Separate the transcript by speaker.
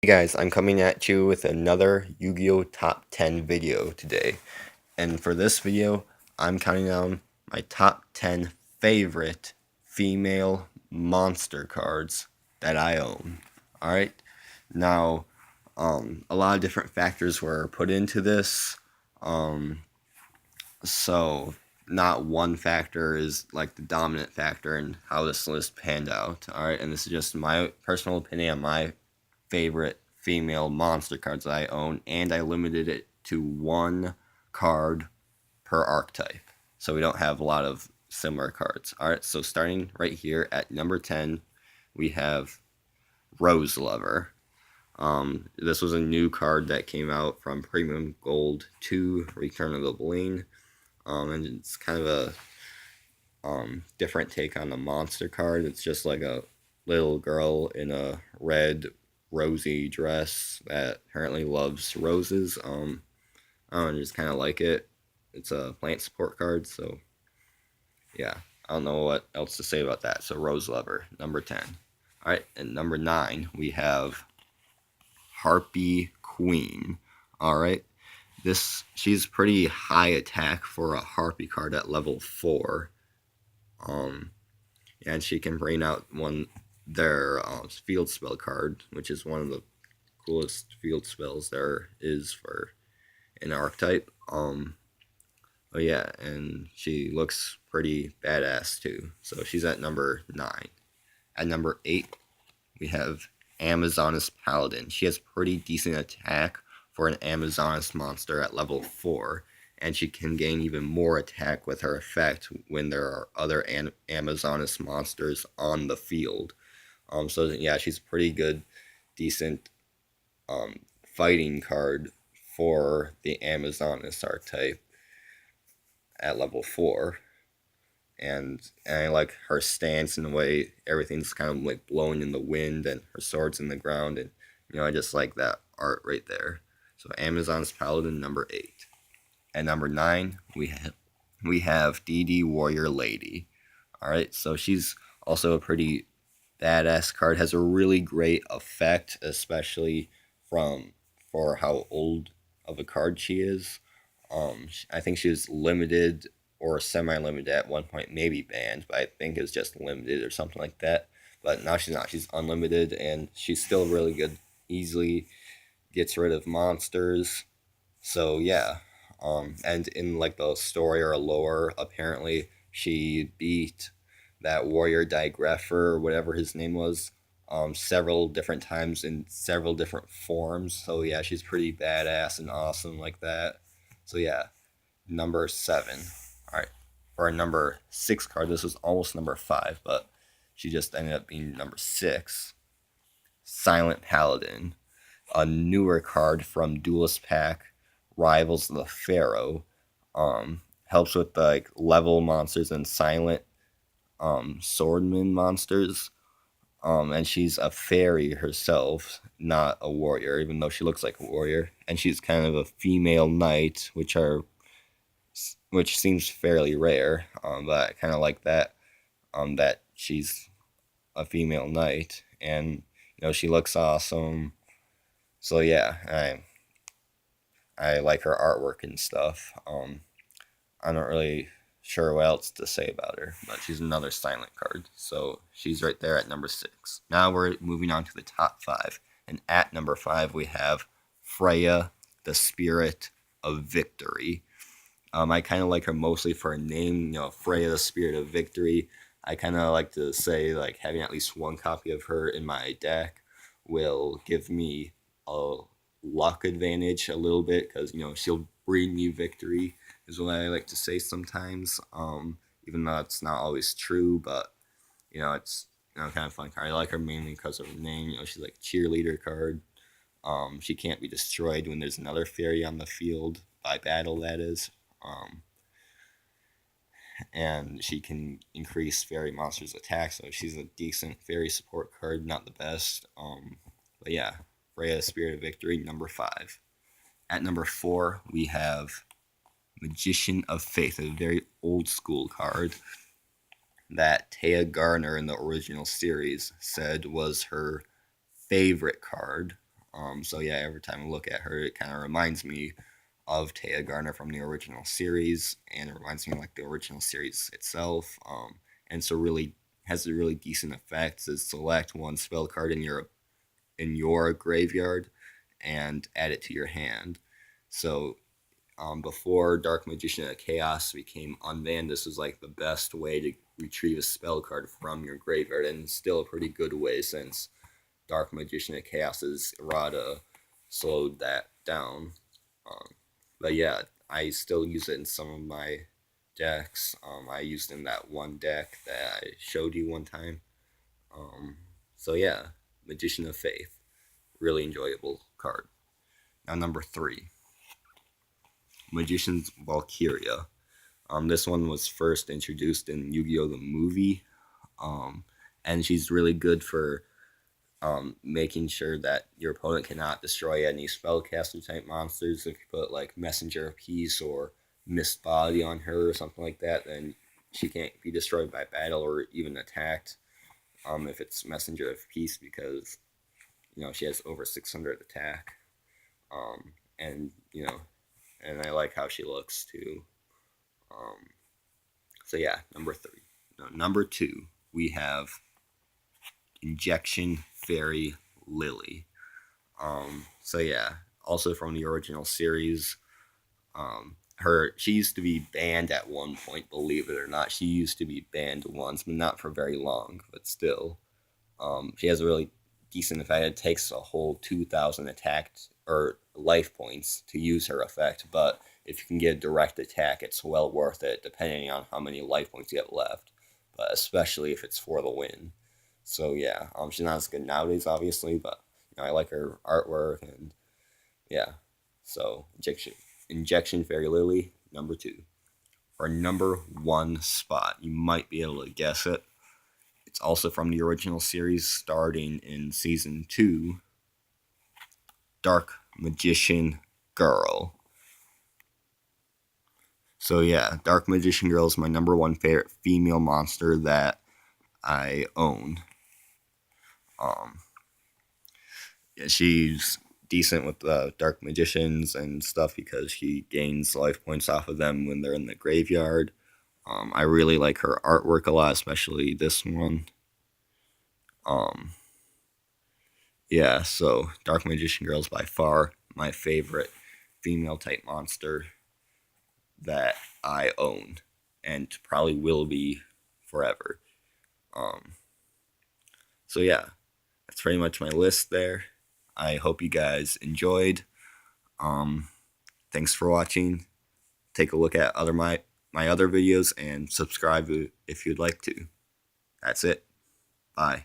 Speaker 1: Hey guys, I'm coming at you with another Yu-Gi-Oh! Top 10 video today. And for this video, I'm counting down my top 10 favorite female monster cards that I own. Alright, now, a lot of different factors were put into this. So, not one factor is like the dominant factor in how this list panned out. Alright, and this is just my personal opinion on my favorite female monster cards that I own, and I limited it to one card per archetype, so we don't have a lot of similar cards. Alright, so starting right here at number 10, we have Rose Lover. This was a new card that came out from Premium Gold to Return of the Bling, and it's kind of a different take on the monster card. It's just like a little girl in a red rosy dress that apparently loves roses. I just kind of like it. It's a plant support card, so yeah, I don't know what else to say about that. So Rose Lover, number 10. All right, and number 9 we have Harpy Queen. All right, she's pretty high attack for a Harpy card at level 4. And she can bring out their field spell card, which is one of the coolest field spells there is for an archetype. But yeah, and she looks pretty badass too. So she's at number 9. At number 8, we have Amazoness Paladin. She has pretty decent attack for an Amazoness monster at level 4, and she can gain even more attack with her effect when there are other Amazoness monsters on the field. So yeah, she's a pretty good, decent fighting card for the Amazoness archetype at level 4. And I like her stance and the way everything's kind of like blowing in the wind and her sword's in the ground, and I just like that art right there. So Amazoness Paladin, number 8. At number 9, we have DD Warrior Lady. All right, so she's also a pretty badass card. Has a really great effect, especially for how old of a card she is. I think she was limited or semi-limited at one point, maybe banned, but I think it's just limited or something like that. But now she's not. She's unlimited, and she's still really good. Easily gets rid of monsters. So yeah, and in like the story or lore, apparently she beat that warrior Digrapher or whatever his name was, several different times in several different forms. So yeah, she's pretty badass and awesome like that. So yeah, number 7. All right, for our number 6 card, this was almost number 5, but she just ended up being number 6. Silent Paladin, a newer card from Duelist Pack, rivals the Pharaoh. Helps with like level monsters and silent swordman monsters. And she's a fairy herself, not a warrior, even though she looks like a warrior. And she's kind of a female knight, which seems fairly rare. But I kind of like that. That she's a female knight, and she looks awesome. So yeah, I like her artwork and stuff. I'm not really sure what else to say about her, but she's another silent card. So she's right there at number 6. Now we're moving on to the top 5. And at number 5, we have Freya, the Spirit of Victory. I kind of like her mostly for her name, Freya, the Spirit of Victory. I kind of like to say, like, having at least one copy of her in my deck will give me a luck advantage a little bit, because she'll bring me victory, is what I like to say sometimes. Even though it's not always true, but it's kind of fun card. I like her mainly because of her name. She's like a cheerleader card. She can't be destroyed when there's another fairy on the field by battle, that is. And she can increase fairy monsters' attack, so she's a decent fairy support card, not the best. But yeah, Freya, Spirit of Victory, number 5. At number 4, we have Magician of Faith, a very old school card that Taya Garner in the original series said was her favorite card. So yeah, every time I look at her, it kind of reminds me of Taya Garner from the original series, and it reminds me of, like, the original series itself. And so really has a really decent effect is select one spell card in your graveyard and add it to your hand. So before Dark Magician of Chaos became unbanned, this was like the best way to retrieve a spell card from your graveyard, and still a pretty good way since Dark Magician of Chaos's errata slowed that down. Um, but yeah, I still use it in some of my decks. I used in that one deck that I showed you one time. Um, so yeah, Magician of Faith, really enjoyable card. Now number 3, Magician's Valkyria. This one was first introduced in Yu-Gi-Oh! The movie, um, and she's really good for making sure that your opponent cannot destroy any spellcaster type monsters. If you put like Messenger of Peace or Mist Body on her or something like that, then she can't be destroyed by battle or even attacked. If it's Messenger of Peace, because she has over 600 attack, and and I like how she looks too. Um, so yeah, number 3. No, number 2, we have Injection Fairy Lily. So yeah, also from the original series. She used to be banned at one point, believe it or not. She used to be banned once, but not for very long, but still. She has a really decent effect. It takes a whole 2,000 attack or life points to use her effect, but if you can get a direct attack, it's well worth it, depending on how many life points you have left, but especially if it's for the win. So yeah, she's not as good nowadays, obviously, but I like her artwork, and yeah. So Injection Fairy Lily, number 2. Our number 1 spot, you might be able to guess it. It's also from the original series, starting in season 2. Dark Magician Girl. So yeah, Dark Magician Girl is my number 1 favorite female monster that I own. Yeah, she's decent with Dark Magicians and stuff because she gains life points off of them when they're in the graveyard. I really like her artwork a lot, especially this one. Um, yeah, so Dark Magician Girl is by far my favorite female type monster that I own, and probably will be forever. Um, so yeah, that's pretty much my list there. I hope you guys enjoyed. Um, Thanks for watching. Take a look at my other videos and subscribe if you'd like to. That's it. Bye.